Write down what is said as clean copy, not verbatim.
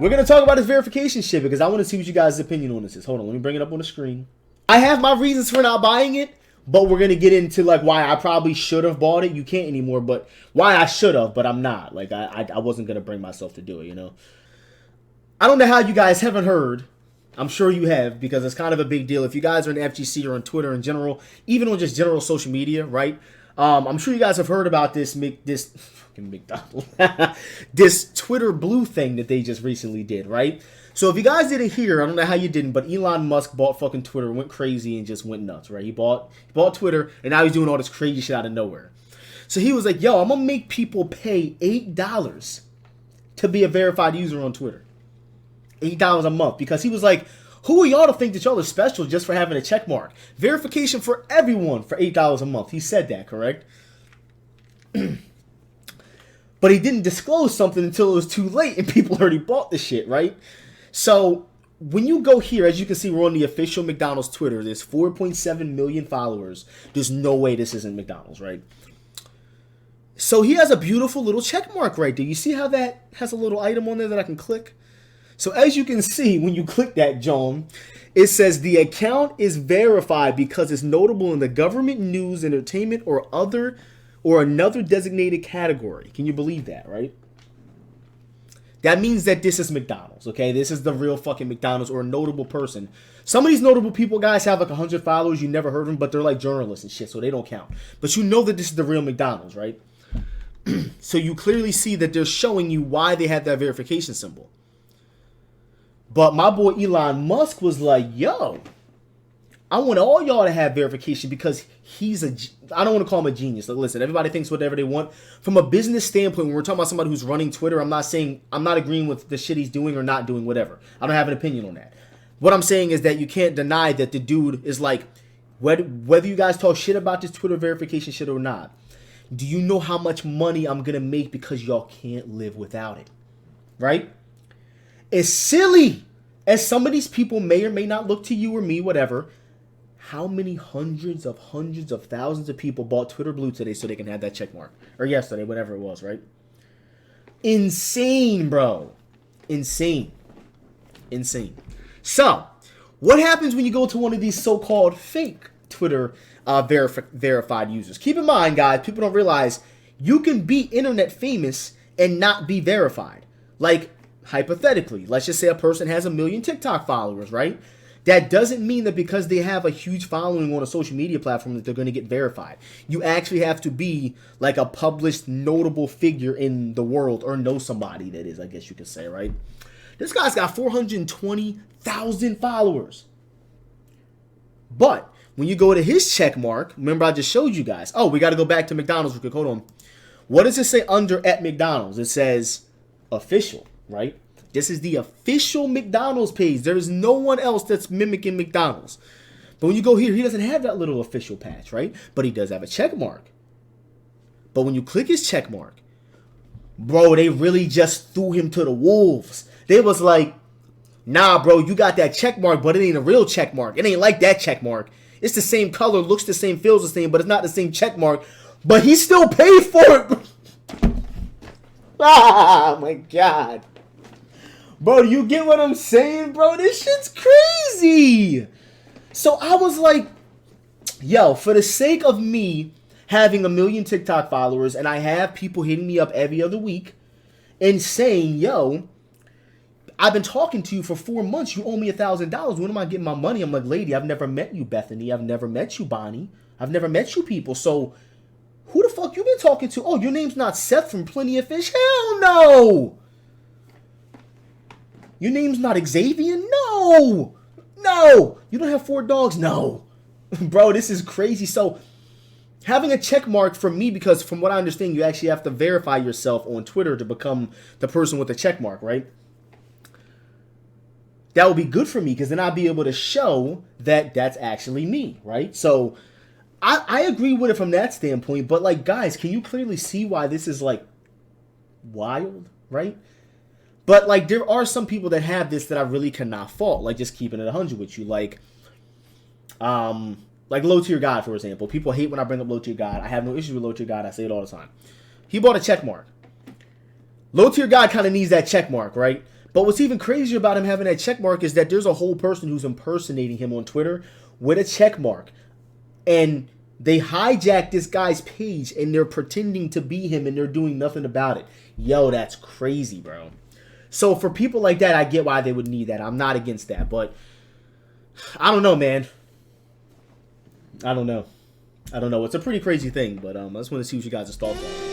we're going to talk about this verification shit because I want to see what you guys' opinion on this is. Hold on, let me bring it up on the screen. I have my reasons for not buying it, but we're going to get into like why I probably should have bought it. You can't anymore, but why I should have, but I'm not. Like I wasn't going to bring myself to do it, you know. I don't know how you guys haven't heard. I'm sure you have because it's kind of a big deal. If you guys are in FGC or on Twitter in general, even on just general social media, right? I'm sure you guys have heard about this fucking McDonald's, this Twitter Blue thing that they just recently did, right? So if you guys didn't hear, I don't know how you didn't, but Elon Musk bought fucking Twitter, went crazy and just went nuts, right? He bought Twitter and now he's doing all this crazy shit out of nowhere. So he was like, yo, I'm gonna make people pay $8 to be a verified user on Twitter. $8 a month, because he was like, who are y'all to think that y'all are special just for having a check mark? Verification for everyone for $8 a month. He said that, correct? But he didn't disclose something until it was too late and people already bought the shit, right? So when you go here, as you can see, we're on the official McDonald's Twitter. There's 4.7 million followers. There's no way this isn't McDonald's, right? So he has a beautiful little check mark right there. You see how that has a little item on there that I can click? So as you can see, when you click that, John, it says the account is verified because it's notable in the government, news, entertainment, or another designated category. Can you believe that, right? That means that this is McDonald's, okay? This is the real fucking McDonald's or a notable person. Some of these notable people, guys, have like 100 followers. You never heard of them, but they're like journalists and shit, so they don't count. But you know that this is the real McDonald's, right? So you clearly see that they're showing you why they have that verification symbol. But my boy Elon Musk was like, yo, I want all y'all to have verification because I don't want to call him a genius. Like, listen, everybody thinks whatever they want. From a business standpoint, when we're talking about somebody who's running Twitter, I'm not agreeing with the shit he's doing or not doing, whatever. I don't have an opinion on that. What I'm saying is that you can't deny that the dude is like, whether you guys talk shit about this Twitter verification shit or not, do you know how much money I'm going to make because y'all can't live without it? Right? As silly as some of these people may or may not look to you or me, whatever, how many hundreds of thousands of people bought Twitter Blue today so they can have that check mark? Or yesterday, whatever it was, right? Insane, bro. Insane. So, what happens when you go to one of these so-called fake Twitter verified users? Keep in mind, guys, people don't realize you can be internet famous and not be verified. Like, hypothetically, let's just say a person has 1 million TikTok followers, right? That doesn't mean that because they have a huge following on a social media platform that they're going to get verified. You actually have to be like a published, notable figure in the world or know somebody that is, I guess you could say, right? This guy's got 420,000 followers. But when you go to his check mark, remember I just showed you guys. Oh, we got to go back to McDonald's real quick. Hold on. What does it say under at McDonald's? It says official. Right? This is the official McDonald's page. There is no one else that's mimicking McDonald's. But when you go here, he doesn't have that little official patch, right? But he does have a check mark. But when you click his check mark, bro, they really just threw him to the wolves. They was like, nah, bro, you got that check mark, but it ain't a real check mark. It ain't like that check mark. It's the same color, looks the same, feels the same, but it's not the same check mark. But he still paid for it. Ah, my God. Bro, do you get what I'm saying, bro? This shit's crazy. So I was like, yo, for the sake of me having 1 million TikTok followers, and I have people hitting me up every other week and saying, yo, I've been talking to you for 4 months. You owe me $1,000. When am I getting my money? I'm like, lady, I've never met you, Bethany. I've never met you, Bonnie. I've never met you people. So who the fuck you been talking to? Oh, your name's not Seth from Plenty of Fish? Hell no. Your name's not Xavier? No. You don't have 4 dogs? No. Bro, this is crazy. So having a check mark for me, because from what I understand, you actually have to verify yourself on Twitter to become the person with the check mark, right? That would be good for me because then I'll be able to show that that's actually me, right? So I agree with it from that standpoint, but like, guys, can you clearly see why this is like wild, right? But like, there are some people that have this that I really cannot fault, like just keeping it 100 with you, like Low Tier God, for example. People hate when I bring up Low Tier God. I have no issues with Low Tier God. I say it all the time. He bought a check mark. Low Tier God kind of needs that check mark, right? But what's even crazier about him having that check mark is that there's a whole person who's impersonating him on Twitter with a check mark. And they hijacked this guy's page and they're pretending to be him and they're doing nothing about it. Yo, that's crazy, bro. So for people like that, I get why they would need that. I'm not against that. But I don't know, man. I don't know. It's a pretty crazy thing. But I just want to see what you guys' thoughts are.